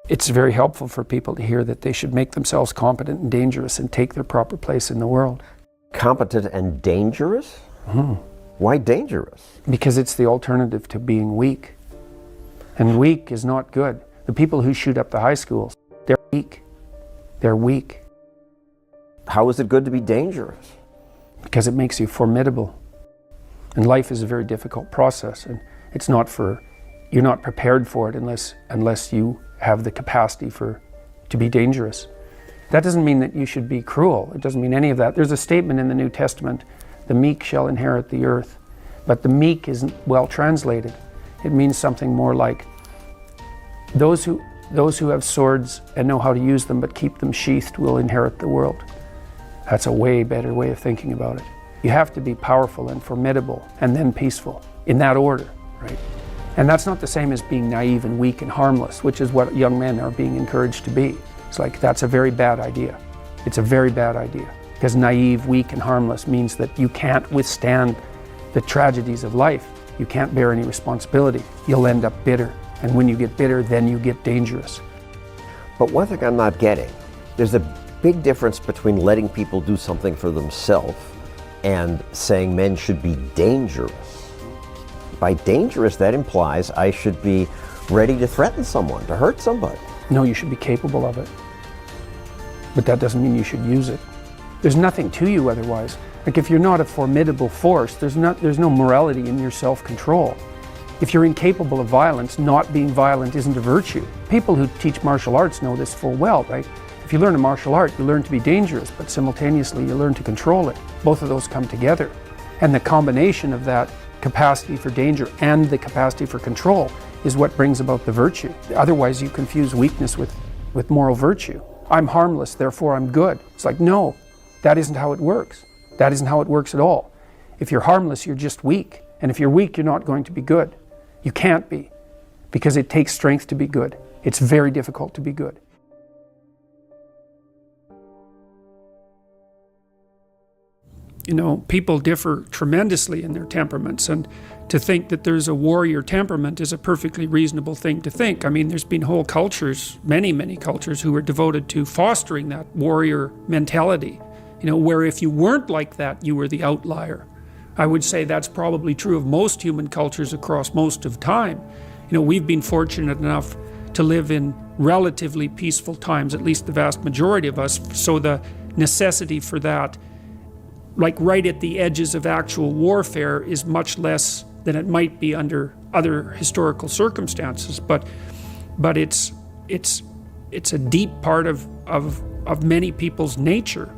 It's very helpful for people to hear that they should make themselves competent and dangerous and take their proper place in the world. Competent and dangerous? Why dangerous? Because it's the alternative to being weak. And weak is not good. The people who shoot up the high schools, they're weak. They're weak. How is it good to be dangerous? Because it makes you formidable. And life is a very difficult process, and it's not for, you're not prepared for it unless you have the capacity to be dangerous. That doesn't mean that you should be cruel. It doesn't mean any of that. There's a statement in the New Testament, the meek shall inherit the earth. But the meek isn't well translated. It means something more like those who have swords and know how to use them but keep them sheathed will inherit the world. That's a way better way of thinking about it. You have to be powerful and formidable and then peaceful, in that order, right? And that's not the same as being naive and weak and harmless, which is what young men are being encouraged to be. It's like, that's a very bad idea. It's a very bad idea. Because naive, weak, and harmless means that you can't withstand the tragedies of life. You can't bear any responsibility. You'll end up bitter. And when you get bitter, then you get dangerous. But one thing I'm not getting, there's a big difference between letting people do something for themselves and saying men should be dangerous. By dangerous, that implies I should be ready to threaten someone, to hurt somebody. No, you should be capable of it. But that doesn't mean you should use it. There's nothing to you otherwise. Like, if you're not a formidable force, there's no morality in your self-control. If you're incapable of violence, not being violent isn't a virtue. People who teach martial arts know this full well, right? If you learn a martial art, you learn to be dangerous, but simultaneously you learn to control it. Both of those come together. And the combination of that capacity for danger and the capacity for control is what brings about the virtue. Otherwise, you confuse weakness with moral virtue. I'm harmless, therefore I'm good. It's like, no, that isn't how it works. That isn't how it works at all. If you're harmless, you're just weak. And if you're weak, you're not going to be good. You can't be, because it takes strength to be good. It's very difficult to be good. You know, people differ tremendously in their temperaments, and to think that there's a warrior temperament is a perfectly reasonable thing to think. I mean, there's been whole cultures, many cultures, who are devoted to fostering that warrior mentality, you know, where if you weren't like that, you were the outlier. I would say that's probably true of most human cultures across most of time. You know, we've been fortunate enough to live in relatively peaceful times, at least the vast majority of us, so the necessity for that, like right at the edges of actual warfare, is much less than it might be under other historical circumstances. But it's a deep part of many people's nature.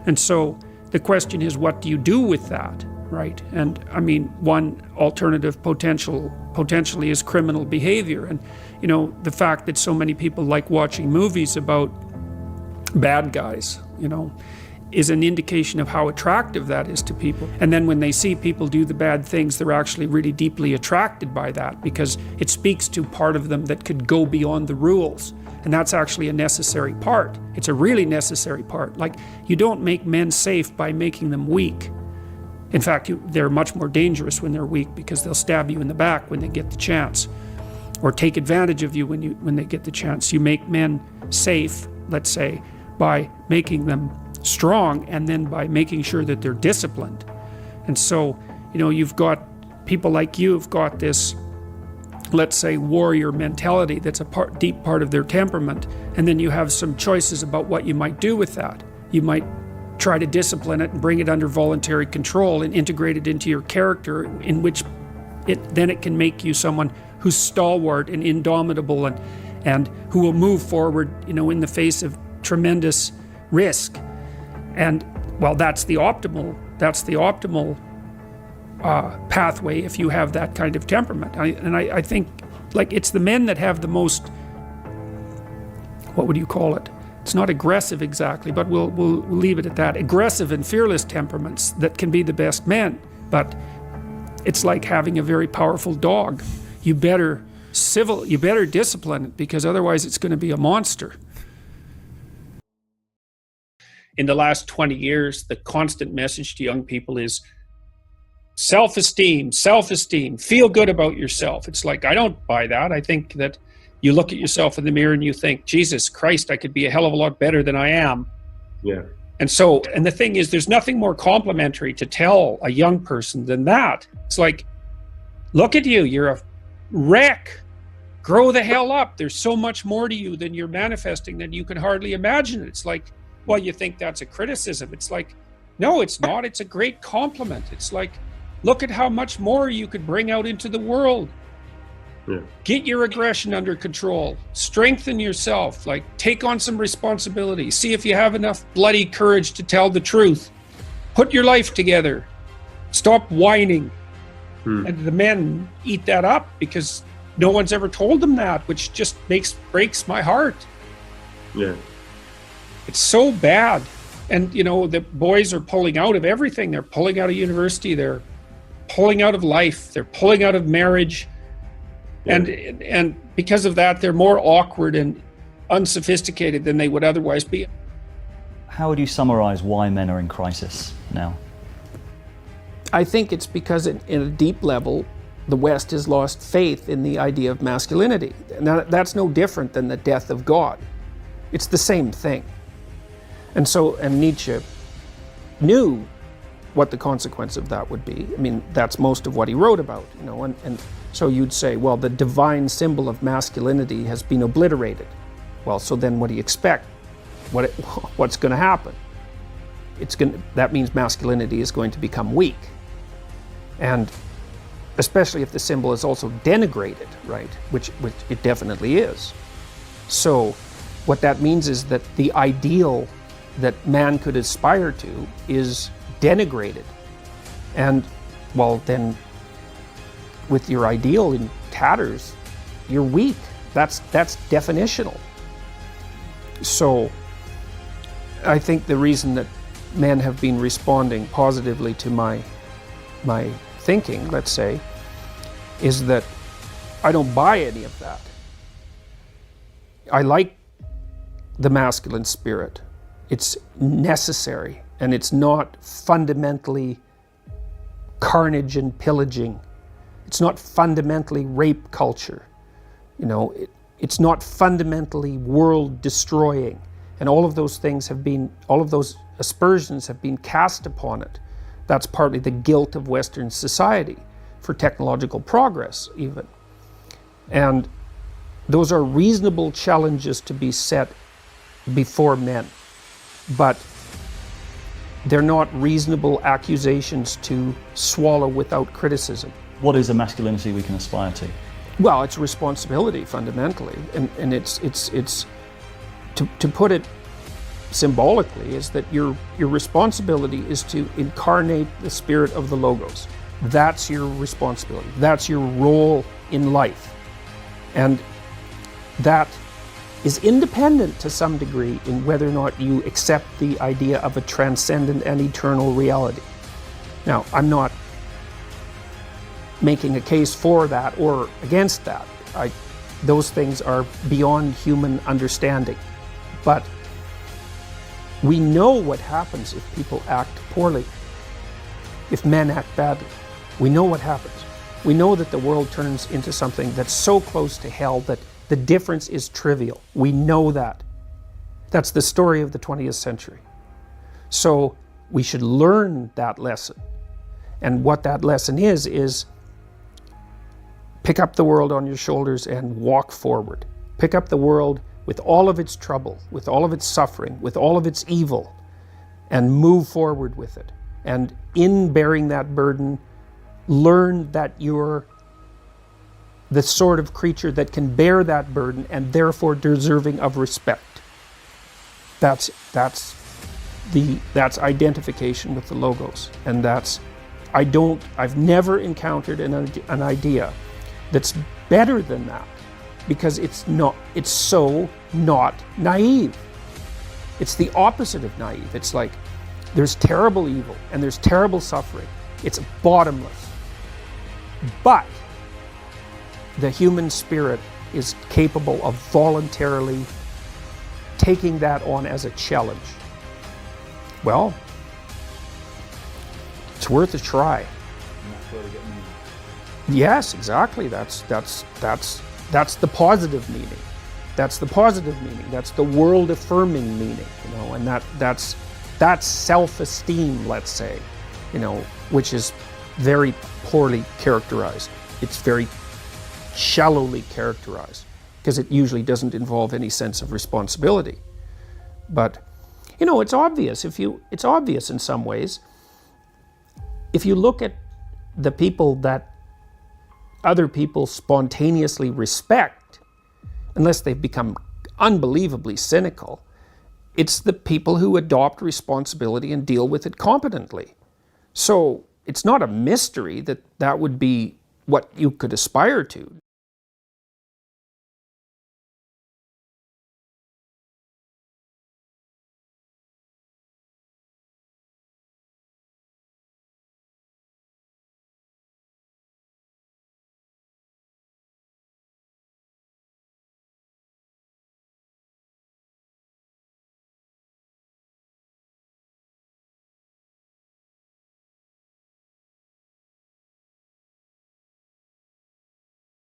And so the question is, what do you do with that, right? And I mean, one alternative potentially is criminal behavior. And you know, the fact that so many people like watching movies about bad guys, you know, is an indication of how attractive that is to people. And then when they see people do the bad things, they're actually really deeply attracted by that, because it speaks to part of them that could go beyond the rules. And that's actually a necessary part. It's a really necessary part. Like, you don't make men safe by making them weak. In fact, they're much more dangerous when they're weak, because they'll stab you in the back when they get the chance, or take advantage of you when they get the chance. You make men safe, let's say, by making them strong, and then by making sure that they're disciplined. And so, you know, you've got people like you have got this, let's say, warrior mentality that's a deep part of their temperament, and then you have some choices about what you might do with that. You might try to discipline it and bring it under voluntary control and integrate it into your character, in which then it can make you someone who's stalwart and indomitable and who will move forward, you know, in the face of tremendous risk. And well, that's the optimal pathway if you have that kind of temperament. I think, like, it's the men that have the most, what would you call it? It's not aggressive exactly, but we'll leave it at that. Aggressive and fearless temperaments that can be the best men. But it's like having a very powerful dog. You better discipline it, because otherwise it's going to be a monster. In the last 20 years, the constant message to young people is self-esteem, feel good about yourself. It's like, I don't buy that. I think that you look at yourself in the mirror and you think, Jesus Christ, I could be a hell of a lot better than I am. Yeah. And the thing is, there's nothing more complimentary to tell a young person than that. It's like, look at you, you're a wreck. Grow the hell up. There's so much more to you than you're manifesting than you can hardly imagine. It's like, well, you think that's a criticism. It's like, no, it's not. It's a great compliment. It's like, look at how much more you could bring out into the world. Yeah. Get your aggression under control. Strengthen yourself. Like, take on some responsibility. See if you have enough bloody courage to tell the truth. Put your life together. Stop whining. And the men eat that up because no one's ever told them that, which just breaks my heart. Yeah. It's so bad. And, you know, the boys are pulling out of everything. They're pulling out of university. They're pulling out of life. They're pulling out of marriage. Yeah. And because of that, they're more awkward and unsophisticated than they would otherwise be. How would you summarize why men are in crisis now? I think it's because in a deep level, the West has lost faith in the idea of masculinity. Now, that's no different than the death of God. It's the same thing. And Nietzsche knew what the consequence of that would be. I mean, that's most of what he wrote about, you know, and so you'd say, well, the divine symbol of masculinity has been obliterated. Well, so then what do you expect? What's going to happen? That means masculinity is going to become weak. And especially if the symbol is also denigrated, right? Which it definitely is. So what that means is that the ideal that man could aspire to is denigrated. And well, then with your ideal in tatters, you're weak. That's definitional. So I think the reason that men have been responding positively to my thinking, let's say, is that I don't buy any of that. I like the masculine spirit. It's necessary, and it's not fundamentally carnage and pillaging. It's not fundamentally rape culture. You know, it's not fundamentally world destroying. And all of those things all of those aspersions have been cast upon it. That's partly the guilt of Western society for technological progress, even. And those are reasonable challenges to be set before men, but they're not reasonable accusations to swallow without criticism. What is a masculinity we can aspire to? Well, it's responsibility fundamentally, and it's to put it symbolically, is that your responsibility is to incarnate the spirit of the Logos. That's your responsibility. That's your role in life. And that is independent to some degree in whether or not you accept the idea of a transcendent and eternal reality. Now, I'm not making a case for that or against that. Those things are beyond human understanding. But we know what happens if people act poorly, if men act badly. We know what happens. We know that the world turns into something that's so close to hell that the difference is trivial. We know that. That's the story of the 20th century. So we should learn that lesson. And what that lesson is pick up the world on your shoulders and walk forward. Pick up the world with all of its trouble, with all of its suffering, with all of its evil, and move forward with it. And in bearing that burden, learn that you're the sort of creature that can bear that burden and therefore deserving of respect. That's identification with the Logos. And I've never encountered an idea that's better than that, because it's so not naive. It's the opposite of naive. It's like there's terrible evil and there's terrible suffering. It's bottomless. But the human spirit is capable of voluntarily taking that on as a challenge. Well, it's worth a try. And that's where we get moving. Yes, exactly. That's That's the positive meaning. That's the positive meaning. That's the world-affirming meaning, you know, and that's self-esteem, let's say, you know, which is very poorly characterized. It's very shallowly characterized because it usually doesn't involve any sense of responsibility. But, you know, it's obvious it's obvious in some ways. If you look at the people that other people spontaneously respect, unless they've become unbelievably cynical, it's the people who adopt responsibility and deal with it competently. So it's not a mystery that that would be what you could aspire to.